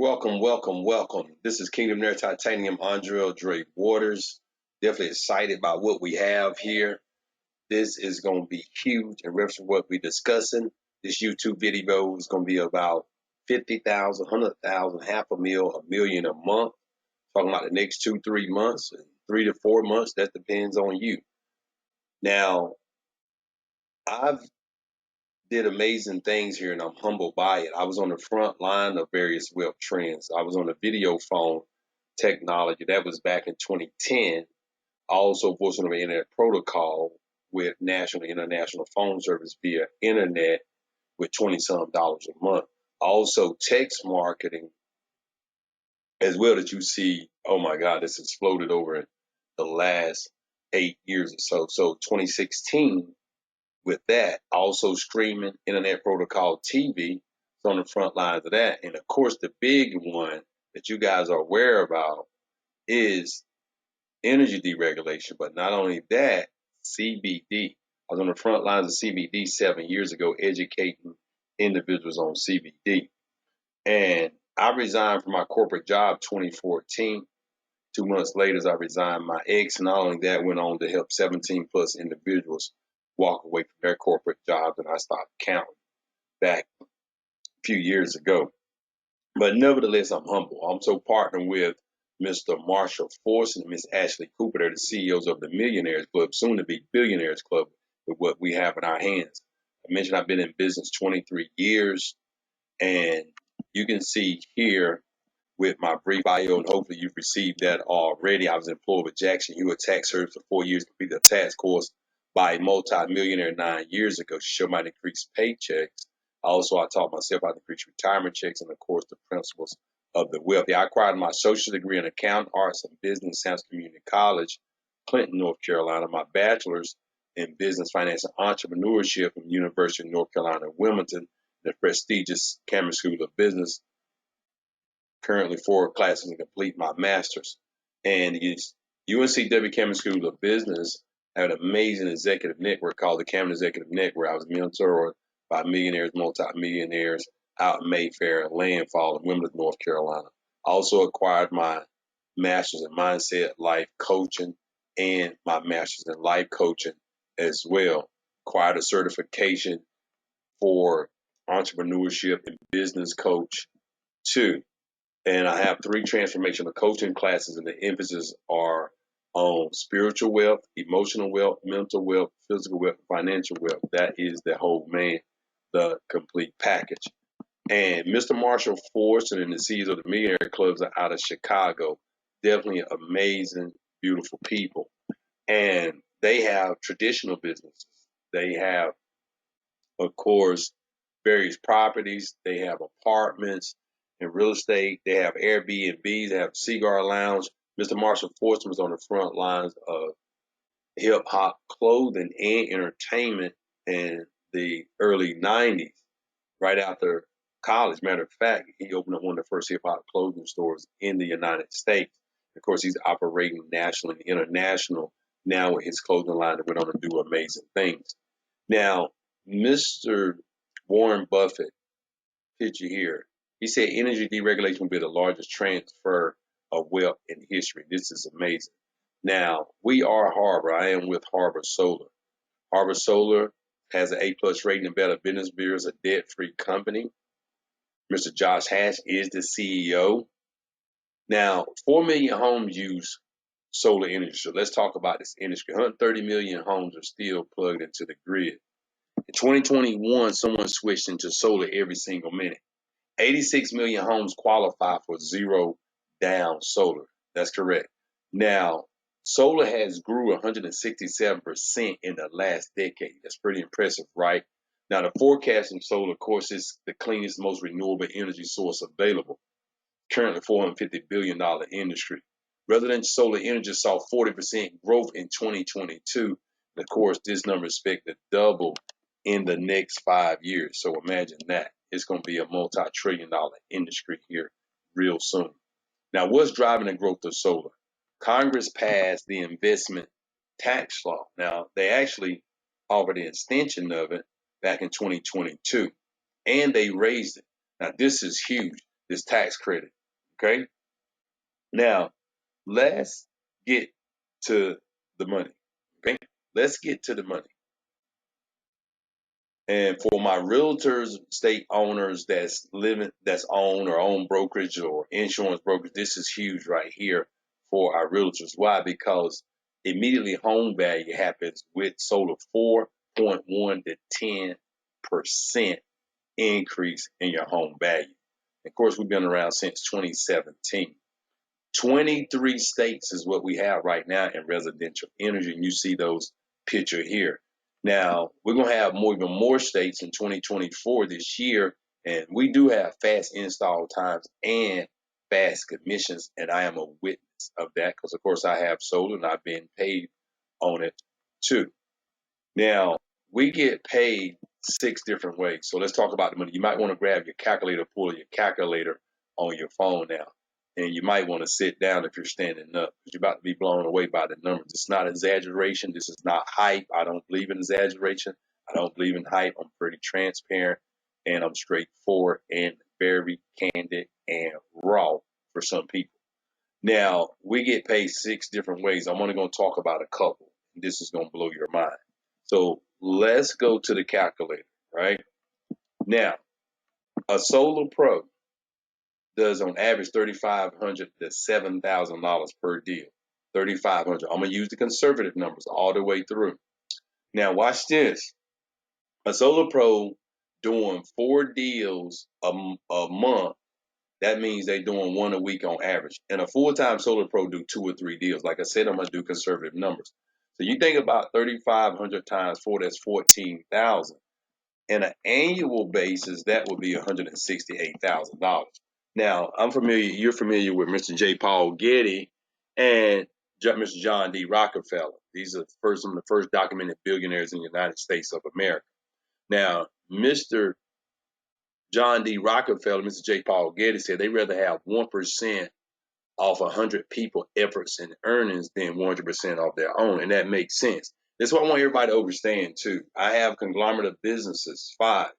Welcome. This is Kingdom Air Titanium, Andrea Dre Waters. Definitely excited about what we have here. This is going to be huge in reference to what we're discussing. This YouTube video is going to be about 50,000, 100,000, half a mil, $1 million a month. Talking about the next 2-3 months, and 3 to 4 months. That depends on you. Now, I've did amazing things here, and I'm humbled by it. I was on the front line of various web trends. I was on the video phone technology. That was back in 2010. I also voiced on the internet protocol with national and international phone service via internet with 20-some dollars a month. Also text marketing as well that you see, oh my God, this exploded over the last 8 years or so. So 2016, with that, also streaming internet protocol TV is on the front lines of that. And of course, the big one that you guys are aware about is energy deregulation. But not only that, CBD. I was on the front lines of CBD 7 years ago, educating individuals on CBD. And I resigned from my corporate job 2014. 2 months later, as I resigned, my ex, not only that, went on to help 17 plus individuals walk away from their corporate jobs, and I stopped counting back a few years ago. But nevertheless, I'm humble. I'm so partnered with Mr. Marshall Force and Miss Ashley Cooper. They're the CEOs of the Millionaires Club, soon to be Billionaires Club, with what we have in our hands. I mentioned I've been in business 23 years, and you can see here with my brief bio, and hopefully you've received that already. I was employed with Jackson Hewitt Tax Service for 4 years, completed a tax course by a multi-millionaire 9 years ago to show my increased paychecks. Also, I taught myself how to increase retirement checks and, of course, the principles of the wealthy. I acquired my associate's degree in accounting, arts, and business at Sam's Community College, Clinton, North Carolina. My bachelor's in business, finance, and entrepreneurship from the University of North Carolina, Wilmington, the prestigious Cameron School of Business. Currently 4 classes to complete my master's. And UNCW Cameron School of Business had an amazing executive network called the Cameron Executive Network. I was mentored by millionaires, multi-millionaires out in Mayfair and Landfall in Wilmington, North Carolina. I also acquired my master's in mindset, life coaching, and my master's in life coaching as well. Acquired a certification for entrepreneurship and business coach too. And I have 3 transformational coaching classes, and the emphasis are on spiritual wealth, emotional wealth, mental wealth, physical wealth, financial wealth. That is the whole man, the complete package. And Mr. Marshall Forson and the CEOs of the Millionaire Clubs are out of Chicago. Definitely amazing, beautiful people. And they have traditional businesses. They have, of course, various properties. They have apartments and real estate. They have Airbnbs. They have Cigar Lounge. Mr. Marshall Fortune was on the front lines of hip hop clothing and entertainment in the early 90s, right after college. Matter of fact, he opened up one of the first hip hop clothing stores in the United States. Of course, he's operating national and international now with his clothing line that went on to do amazing things. Now, Mr. Warren Buffett, picture here, he said energy deregulation will be the largest transfer of wealth in history. This is amazing. Now, we are Harbor. I am with Harbor Solar. Harbor Solar has an A+ rating and Better Business Bureau, is a debt-free company. Mr. Josh Hatch is the CEO. Now, 4 million homes use solar energy. So let's talk about this industry. 130 million homes are still plugged into the grid. In 2021, someone switched into solar every single minute. 86 million homes qualify for zero down solar. That's correct. Now, solar has grew 167% in the last decade. That's pretty impressive, right? Now, the forecast in solar, of course, is the cleanest, most renewable energy source available. Currently, $450 billion industry. Residential solar energy saw 40% growth in 2022. And of course, this number is expected to double in the next 5 years. So imagine that. It's going to be a multi-trillion-dollar industry here real soon. Now, what's driving the growth of solar? Congress passed the investment tax law. Now, they actually offered an extension of it back in 2022, and they raised it. Now, this is huge. this tax credit. Okay. Now let's get to the money. Okay. Let's get to the money. And for my realtors, state owners that's own or own brokerage or insurance brokerage, this is huge right here for our realtors. Why? Because immediately home value happens with solar 4.1 to 10% increase in your home value. Of course, we've been around since 2017. 23 states is what we have right now in residential energy, and you see those picture here. Now, we're going to have even more states in 2024 this year, and we do have fast install times and fast commissions, and I am a witness of that because, of course, I have solar and I've been paid on it too. Now, we get paid 6 different ways. So let's talk about the money. You might want to grab your calculator, pull your calculator on your phone now. And you might want to sit down if you're standing up because you're about to be blown away by the numbers. It's not exaggeration. This is not hype. I don't believe in exaggeration. I don't believe in hype. I'm pretty transparent and I'm straightforward and very candid and raw for some people. Now, we get paid 6 different ways. I'm only going to talk about a couple. This is going to blow your mind. So let's go to the calculator, right? Now, a Solar Pro does on average $3,500 to $7,000 per deal. $3,500. I'm gonna use the conservative numbers all the way through. Now watch this. A Solar Pro doing 4 deals a month. That means they're doing 1 a week on average. And a full-time Solar Pro do 2 or 3 deals. Like I said, I'm gonna do conservative numbers. So you think about 3,500 times 4, that's 14,000. In an annual basis, that would be $168,000. Now, you're familiar with Mr. J. Paul Getty and Mr. John D. Rockefeller. These are some of the first documented billionaires in the United States of America. Now, Mr. John D. Rockefeller, Mr. J. Paul Getty said they'd rather have 1% off 100 people efforts and earnings than 100% off their own. And that makes sense. That's what I want everybody to understand too. I have conglomerate of businesses, 5.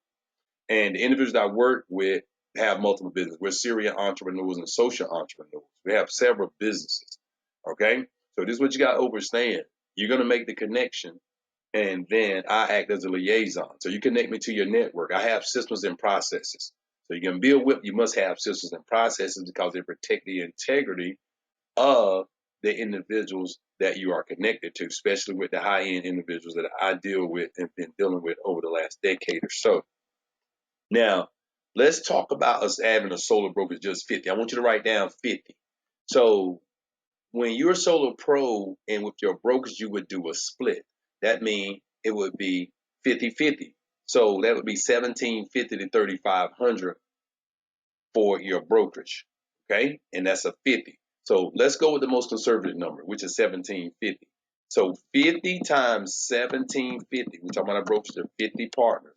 And the individuals I work with have multiple businesses. We're serial entrepreneurs and social entrepreneurs. We have several businesses. Okay? So this is what you got to understand. You're going to make the connection, and then I act as a liaison. So you connect me to your network. I have systems and processes. So you can build with, you must have systems and processes because they protect the integrity of the individuals that you are connected to, especially with the high-end individuals that I deal with and been dealing with over the last decade or so. Now, let's talk about us having a solar brokerage just 50. I want you to write down 50. So when you're a Solar Pro and with your brokers, you would do a split. That means it would be 50-50. So that would be 1,750 to 3,500 for your brokerage. Okay, and that's a 50. So let's go with the most conservative number, which is 1,750. So 50 times 1,750. We're talking about a brokerage of 50 partners.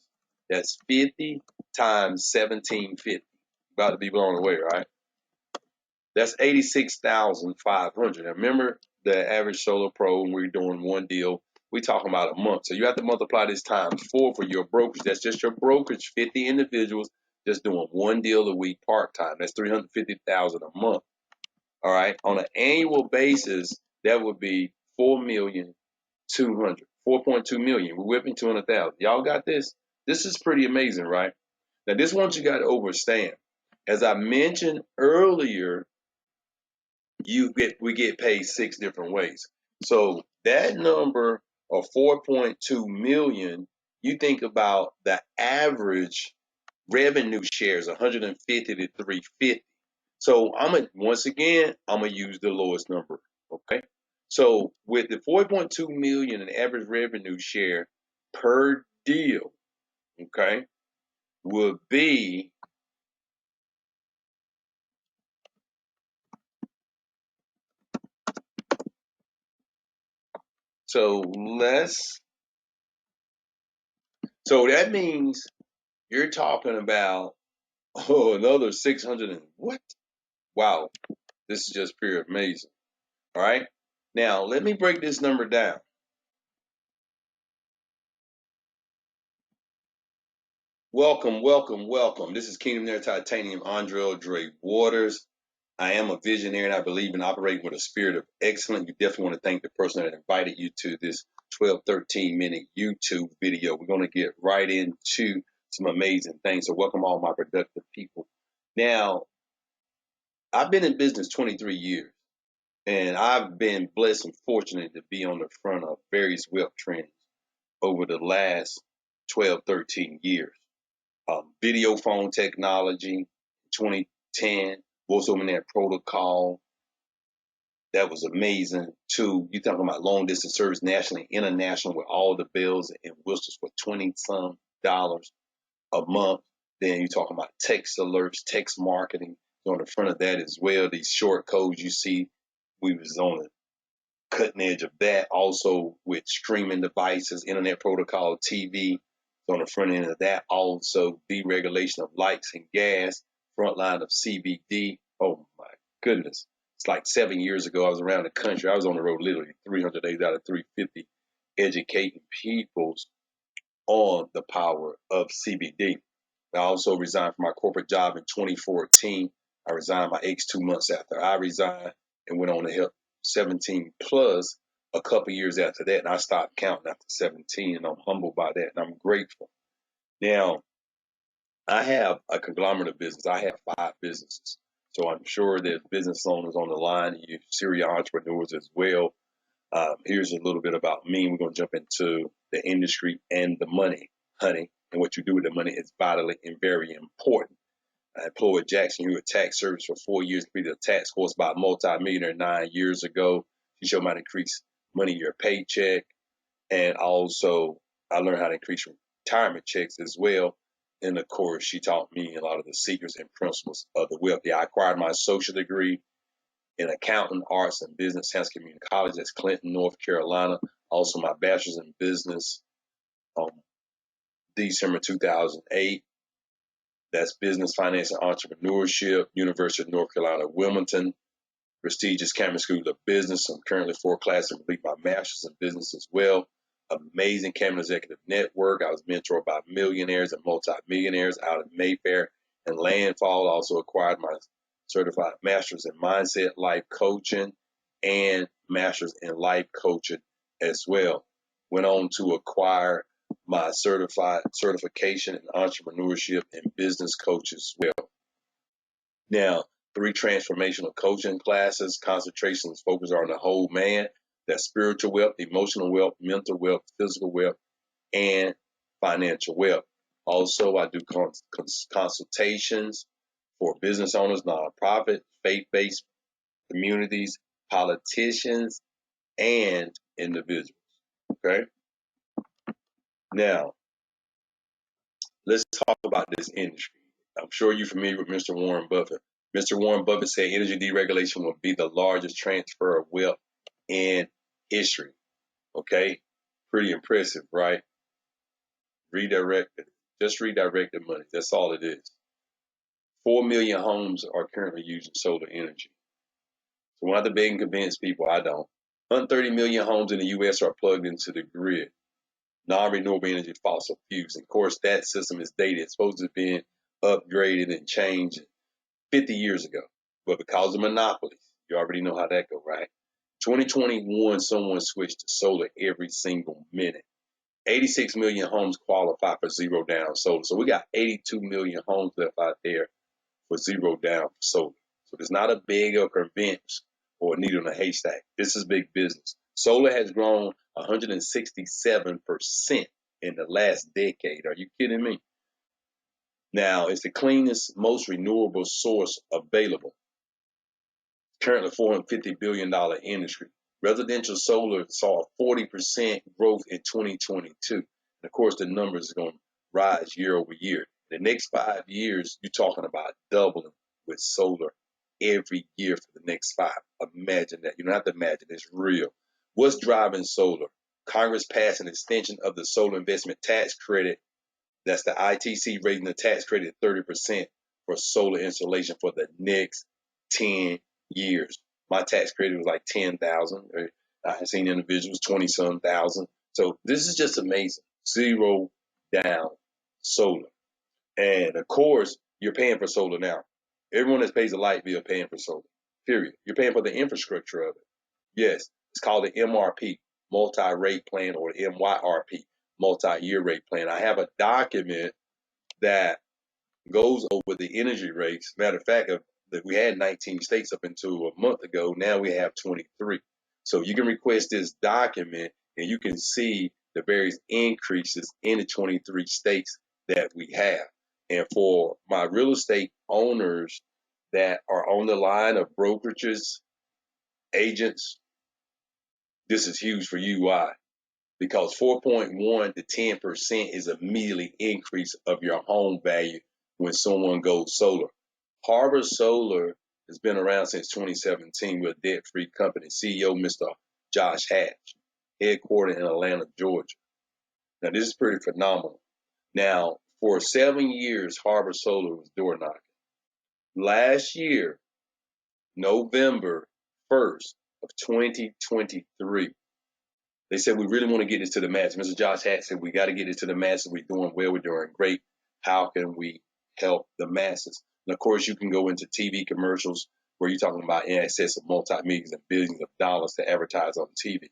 That's 50 times 1,750. About to be blown away, right? That's 86,500. Now remember the average Solar Pro, when we're doing 1 deal, we're talking about a month. So you have to multiply this times 4 for your brokerage. That's just your brokerage, 50 individuals just doing 1 deal a week part-time. That's 350,000 a month. All right. On an annual basis, that would be 4,200,000. 4.2 million. We're whipping 200,000. Y'all got this? This is pretty amazing, right? Now, this one you got to understand. As I mentioned earlier, we get paid 6 different ways. So that number of 4.2 million, you think about the average revenue shares 150 to 350. So once again, I'm gonna use the lowest number. Okay. So with the 4.2 million in average revenue share per deal, okay, would be so that means you're talking about another 600 and what? Wow, this is just pure amazing. All right. Now let me break this number down. Welcome, welcome, welcome. This is Kingdom There Titanium, Andre Dre Waters. I am a visionary and I believe in operating with a spirit of excellence. You definitely want to thank the person that invited you to this 12, 13-minute YouTube video. We're going to get right into some amazing things. So welcome all my productive people. Now, I've been in business 23 years and I've been blessed and fortunate to be on the front of various wealth trends over the last 12, 13 years. Video phone technology, 2010, voice over net protocol. That was amazing too. You talking about long distance service nationally, international with all the bells and whistles for 20 some dollars a month. Then you talking about text alerts, text marketing on the front of that as well. These short codes you see, we was on the cutting edge of that. Also with streaming devices, internet protocol, TV on the front end of that. Also deregulation of lights and gas, front line of CBD. Oh my goodness. It's like 7 years ago, I was around the country. I was on the road literally 300 days out of 350, educating people on the power of CBD. I also resigned from my corporate job in 2014. I resigned my ex 2 months after I resigned and went on to help 17 plus a couple years after that. And I stopped counting after 17, and I'm humbled by that, and I'm grateful. Now, I have a conglomerate of business. I have 5 businesses. So I'm sure there's business owners on the line, and you serial entrepreneurs as well. Here's a little bit about me. We're going to jump into the industry and the money, honey. And what you do with the money is vitally and very important. I employed Jackson Hewitt Tax Service for 4 years, completed a tax course by a multi-millionaire 9 years ago. She showed me how to increase money in your paycheck. And also, I learned how to increase retirement checks as well. And of course, she taught me a lot of the secrets and principles of the wealthy. I acquired my associate degree in accounting, arts, and business, Science Community College. That's Clinton, North Carolina. Also, my bachelor's in business, December 2008. That's business, finance, and entrepreneurship, University of North Carolina, Wilmington. Prestigious Cameron School of Business. I'm currently 4 classes and complete my master's in business as well. Amazing Cameron Executive Network. I was mentored by millionaires and multi-millionaires out of Mayfair and Landfall. Also acquired my certified master's in mindset, life coaching, and master's in life coaching as well. Went on to acquire my certification in entrepreneurship and business coach as well. Now, 3 transformational coaching classes, concentrations focus on the whole man. That's spiritual wealth, emotional wealth, mental wealth, physical wealth, and financial wealth. Also, I do consultations for business owners, nonprofit, faith-based communities, politicians, and individuals. Okay? Now, let's talk about this industry. I'm sure you're familiar with Mr. Warren Buffett. Mr. Warren Buffett said energy deregulation will be the largest transfer of wealth in history. Okay? Pretty impressive, right? Just redirected money. That's all it is. 4 million homes are currently using solar energy. So when I have to beg and convince people, I don't. 130 million homes in the U.S. are plugged into the grid. Non-renewable energy fossil fuels. Of course, that system is dated. It's supposed to be upgraded and changed 50 years ago. But because of monopolies, you already know how that go, right? 2021, someone switched to solar every single minute. 86 million homes qualify for zero down solar. So we got 82 million homes left out there for zero down solar. So it's not a big or convince or a needle in a haystack. This is big business. Solar has grown 167% in the last decade. Are you kidding me? Now, it's the cleanest, most renewable source available. Currently $450 billion industry. Residential solar saw a 40% growth in 2022. And of course, the numbers are going to rise year over year. The next 5 years, you're talking about doubling with solar every year for the next 5. Imagine that. You don't have to imagine. It's real. What's driving solar? Congress passed an extension of the solar investment tax credit. That's the ITC raising the tax credit 30% for solar installation for the next 10 years. My tax credit was like 10,000. I've seen individuals 20-some thousand. So this is just amazing. Zero down solar. And of course, you're paying for solar now. Everyone that pays a light bill paying for solar. Period. You're paying for the infrastructure of it. Yes, it's called the MRP, multi-rate plan, or the MYRP, multi-year rate plan. I have a document that goes over the energy rates. Matter of fact, that we had 19 states up until a month ago. Now we have 23. So you can request this document and you can see the various increases in the 23 states that we have. And for my real estate owners that are on the line of brokerages, agents, this is huge for you. Why? Because 4.1 to 10% is immediately increase of your home value when someone goes solar. Harbor Solar has been around since 2017 with a debt-free company. CEO, Mr. Josh Hatch, headquartered in Atlanta, Georgia. Now, this is pretty phenomenal. Now, for 7 years, Harbor Solar was door knocking. Last year, November 1st of 2023, they said, we really want to get this to the masses. Mr. Josh Hatch said, we got to get it to the masses. We're doing well. We're doing great. How can we help the masses? And of course, you can go into TV commercials where you're talking about in excess of multi-millions and billions of dollars to advertise on TV.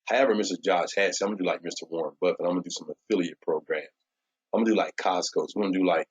However, Mr. Josh Hatch said, I'm going to do like Mr. Warren Buffett. I'm going to do some affiliate programs. I'm going to do like Costco's. We're going to do like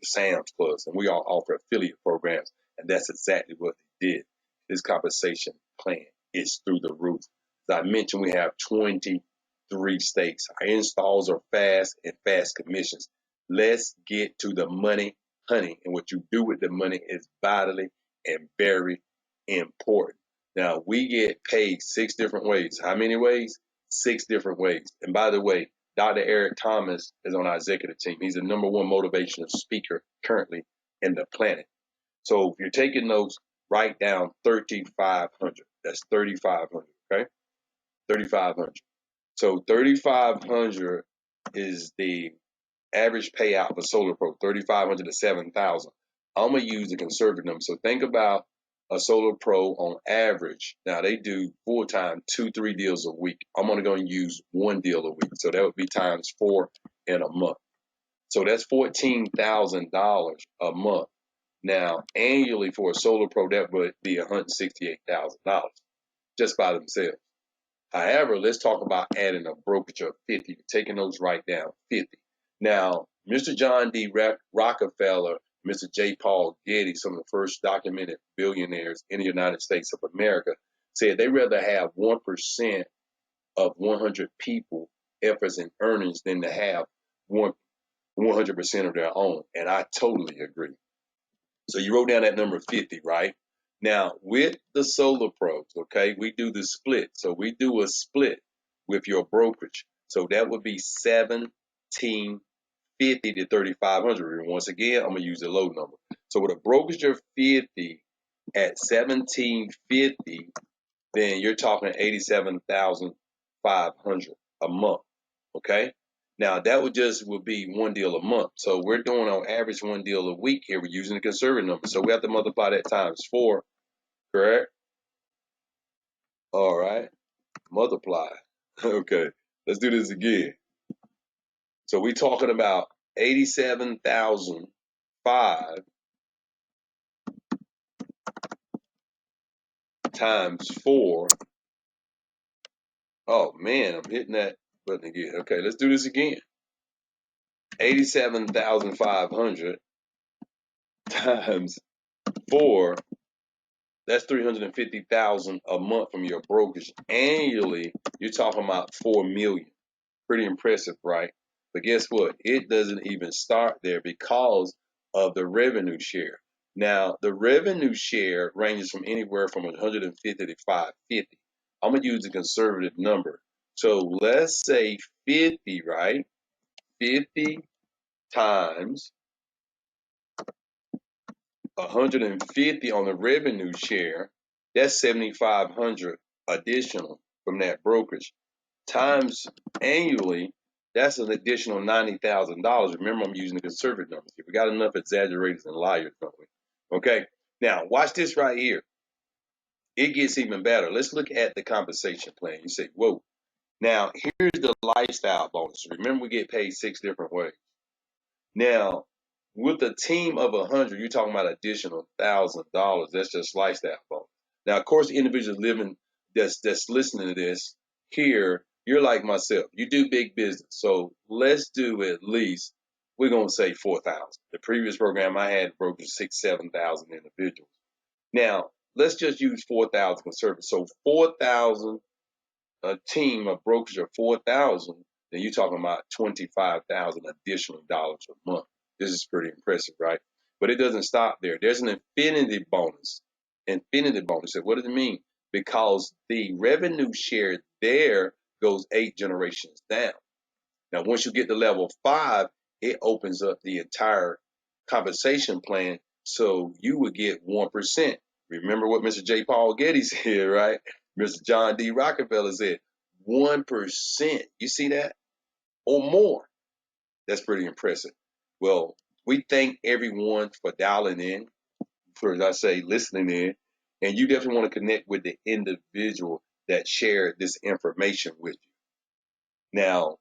Sam's Clubs. And we all offer affiliate programs. And that's exactly what they did. This compensation plan is through the roof. As I mentioned, we have 23 states. Our installs are fast and fast commissions. Let's get to the money, honey. And what you do with the money is vitally and very important. Now, we get paid 6 different ways. How many ways? 6 different ways. And by the way, Dr. Eric Thomas is on our executive team. He's the #1 motivational speaker currently in the planet. So if you're taking notes, write down 3,500. That's 3,500, okay? 3,500. So 3,500 is the average payout of a solar pro, 3,500 to 7,000. I'm gonna use the conservative number. So think about a solar pro on average. Now they do full time 2-3 deals a week. I'm only gonna use 1 deal a week. So that would be times 4 in a month. So that's $14,000 a month. Now annually for a solar pro, that would be $168,000 just by themselves. However, let's talk about adding a brokerage of 50. Taking those right down, 50. Now, Mr. John D. Rockefeller, Mr. J. Paul Getty, some of the first documented billionaires in the United States of America, said they rather have 1% of 100 people efforts and earnings than to have 100% of their own. And I totally agree. So you wrote down that number 50, right? Now, with the solar pros, okay, we do the split. So we do a split with your brokerage. So that would be 1,750 to 3,500. And once again, I'm going to use the low number. So with a brokerage of 50 at 1,750, then you're talking 87,500 a month, okay? Now, that would be 1 deal a month. So we're doing on average 1 deal a week here. We're using the conservative number. So we have to multiply that times 4, correct? All right, multiply. Okay, let's do this again. So we're talking about 87,005 times 4. Oh, man, I'm hitting that button again. Okay, let's do this again. 87,500 times 4, that's 350,000 a month from your brokerage. Annually, you're talking about 4 million. Pretty impressive, right? But guess what? It doesn't even start there because of the revenue share. Now, the revenue share ranges from anywhere from 150 to 550. I'm going to use a conservative number. So let's say 50, right? 50 times 150 on the revenue share, that's 7,500 additional from that brokerage. Times annually, that's an additional $90,000. Remember, I'm using the conservative numbers here. We got enough exaggerators and liars, don't we? Okay, now watch this right here. It gets even better. Let's look at the compensation plan. You say, whoa. Now, here's the lifestyle bonus. Remember, we get paid 6 different ways. Now, With a team of 100, you're talking about additional $1,000. That's just lifestyle bonus. Now, of course, individuals living that's listening to this here, you're like myself. You do big business, so let's do at least, we're gonna say 4,000. The previous program I had broke to 7,000 individuals. Now, let's just use 4,000 conservative. So 4,000, a team of brokers are 4,000, then you're talking about 25,000 additional dollars a month. This is pretty impressive, right? But it doesn't stop there. There's an infinity bonus. Infinity bonus. What does it mean? Because the revenue share there goes 8 generations down. Now, once you get to level 5, it opens up the entire compensation plan. So you would get 1%. Remember what Mr. J. Paul Getty said, right? Mr. John D. Rockefeller said 1%. You see that? Or more. That's pretty impressive. Well, we thank everyone for dialing in, for, as I say, listening in. And you definitely want to connect with the individual that shared this information with you. Now,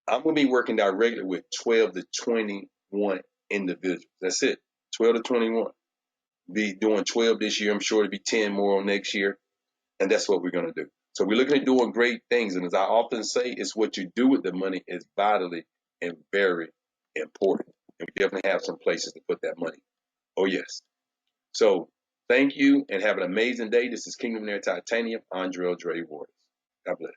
I'm going to be working directly with 12 to 21 individuals. That's it. 12 to 21. Be doing 12 this year. I'm sure it'll be 10 more next year. And that's what we're going to do. So we're looking at doing great things. And as I often say, it's what you do with the money is vitally and very important. And we definitely have some places to put that money. Oh, yes. So thank you and have an amazing day. This is Kingdom Air Titanium, Andre Waters. God bless.